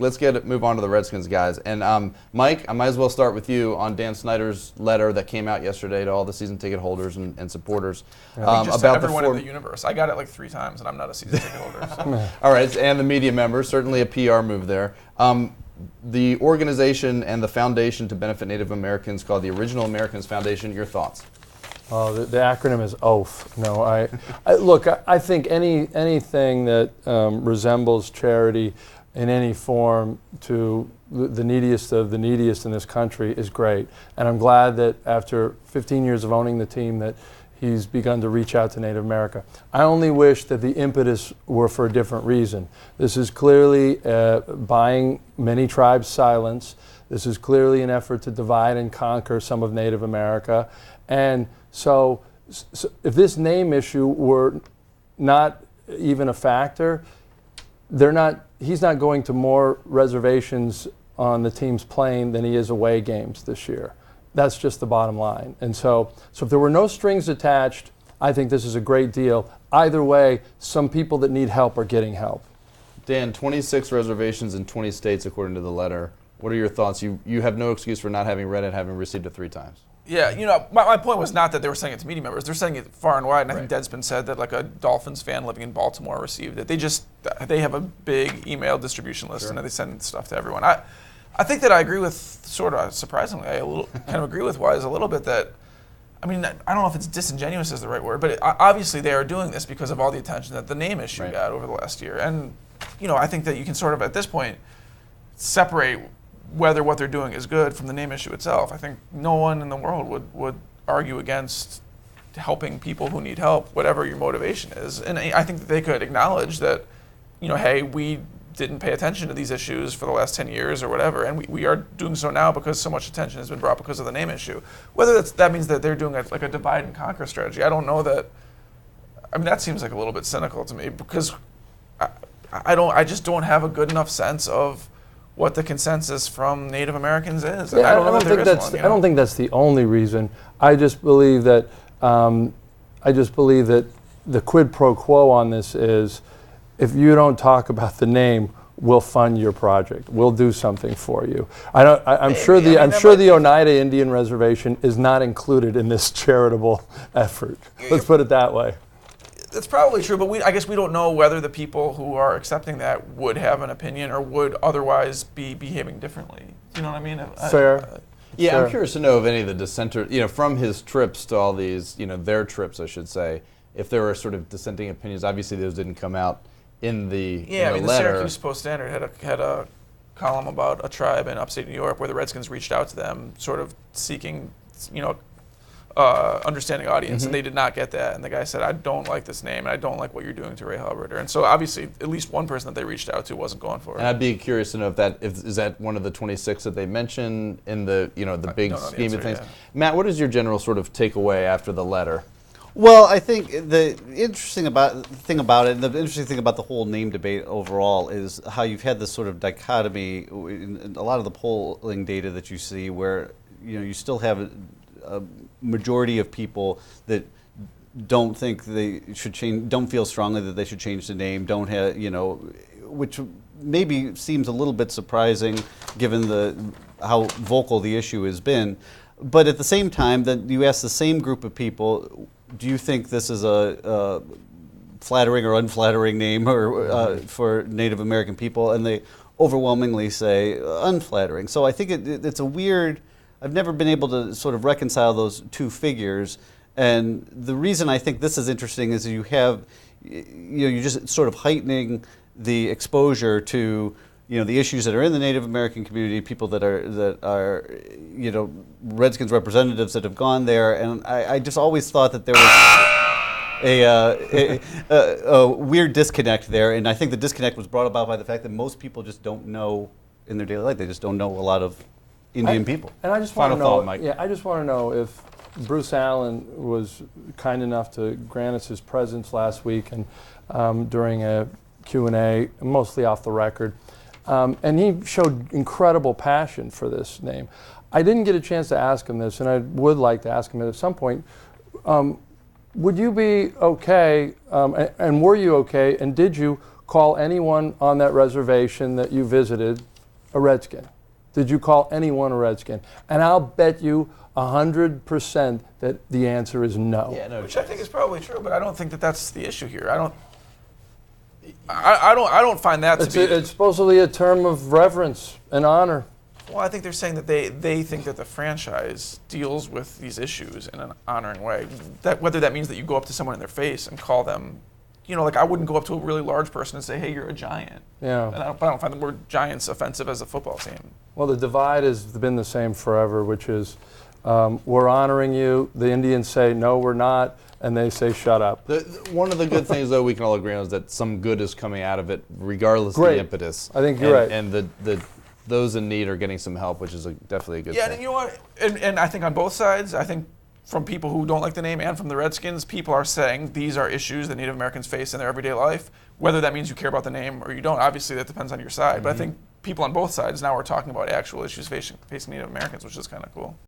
let's move on to the Redskins guys. And Mike, I might as well start with you on Dan Snyder's letter that came out yesterday to all the season ticket holders and supporters just about everyone in the universe. I got it like 3 times, and I'm not a season ticket holder. So. All right, and the media members, certainly a PR move there. The organization and the foundation to benefit Native Americans called the Original Americans Foundation. Your thoughts? Oh, the acronym is OAF. No, I think anything that resembles charity in any form to the neediest of the neediest in this country is great. And I'm glad that after 15 years of owning the team that he's begun to reach out to Native America. I only wish that the impetus were for a different reason. This is clearly buying many tribes' silence. This is clearly an effort to divide and conquer some of Native America. And so if this name issue were not even a factor, he's not going to more reservations on the team's plane than he is away games this year. That's just the bottom line. And so if there were no strings attached, I think this is a great deal. Either way, some people that need help are getting help. Dan, 26 reservations in 20 states according to the letter. What are your thoughts? You have no excuse for not having read it, having received it 3 times. Yeah, my point was not that they were sending it to media members. They're sending it far and wide, and I think Deadspin said that like a Dolphins fan living in Baltimore received it. They have a big email distribution list, and they send stuff to everyone. I think that I agree with, sort of surprisingly, I kind of agree with Wise a little bit that, I mean, I don't know if it's disingenuous is the right word, but obviously they are doing this because of all the attention that the name issue got over the last year. And, I think that you can sort of, at this point, separate whether what they're doing is good from the name issue itself. I think no one in the world would argue against helping people who need help, whatever your motivation is. And I think that they could acknowledge that, hey, we didn't pay attention to these issues for the last 10 years or whatever, and we are doing so now because so much attention has been brought because of the name issue. Whether that means that they're doing like a divide and conquer strategy, I don't know that. I mean, that seems like a little bit cynical to me because I just don't have a good enough sense of what the consensus from Native Americans is. Yeah, I don't think that's the only reason. I just believe that the quid pro quo on this is, if you don't talk about the name, we'll fund your project. We'll do something for you. I'm sure the Oneida Indian Reservation is not included in this charitable effort. Let's put it that way. That's probably true, but I guess we don't know whether the people who are accepting that would have an opinion or would otherwise be behaving differently. You know what I mean? Fair. I'm curious to know if any of the dissenters, from his trips to all these, their trips, I should say, if there were sort of dissenting opinions. Obviously, those didn't come out in the letter. The Syracuse Post-Standard had a column about a tribe in upstate New York where the Redskins reached out to them, sort of seeking, understanding audience, and they did not get that. And the guy said, I don't like this name, and I don't like what you're doing to Ray Halberter. And so obviously, at least one person that they reached out to wasn't going for it. And I'd be curious to know is that one of the 26 that they mentioned in the the big scheme of things. Yeah. Matt, what is your general sort of takeaway after the letter? Well, I think the interesting thing about the whole name debate overall is how you've had this sort of dichotomy in a lot of the polling data that you see, where you still have a majority of people that don't think they should change, don't feel strongly that they should change the name, don't have, which maybe seems a little bit surprising given how vocal the issue has been. But at the same time, that you ask the same group of people, do you think this is a flattering or unflattering name for Native American people? And they overwhelmingly say unflattering. So I think it's a weird. I've never been able to sort of reconcile those two figures. And the reason I think this is interesting is you're just sort of heightening the exposure to the issues that are in the Native American community, people that are Redskins representatives that have gone there, and I just always thought that there was a weird disconnect there, and I think the disconnect was brought about by the fact that most people just don't know in their daily life. They just don't know a lot of Indian people. And I just want to know. I just want to know if Bruce Allen was kind enough to grant us his presence last week and during a Q&A, mostly off the record. And he showed incredible passion for this name. I didn't get a chance to ask him this, and I would like to ask him at some point. Would you be okay, and were you okay, and did you call anyone on that reservation that you visited a Redskin? Did you call anyone a Redskin? And I'll bet you 100% that the answer is no. Yeah, no. Which I think is probably true, but I don't think that that's the issue here. I don't find that to be. It's supposedly a term of reverence and honor. Well, I think they're saying that they think that the franchise deals with these issues in an honoring way. That whether that means that you go up to someone in their face and call them, like I wouldn't go up to a really large person and say, "Hey, you're a giant." Yeah. And I don't find the word giants offensive as a football team. Well, the divide has been the same forever, which is we're honoring you. The Indians say, no, we're not. And they say, shut up. One of the good things, though, we can all agree on is that some good is coming out of it, regardless of the impetus. I think you're right. And those in need are getting some help, which is definitely a good thing. Yeah, and you know what? And I think on both sides, I think from people who don't like the name and from the Redskins, people are saying these are issues that Native Americans face in their everyday life. Whether that means you care about the name or you don't, obviously that depends on your side. But I think people on both sides now are talking about actual issues facing Native Americans, which is kind of cool.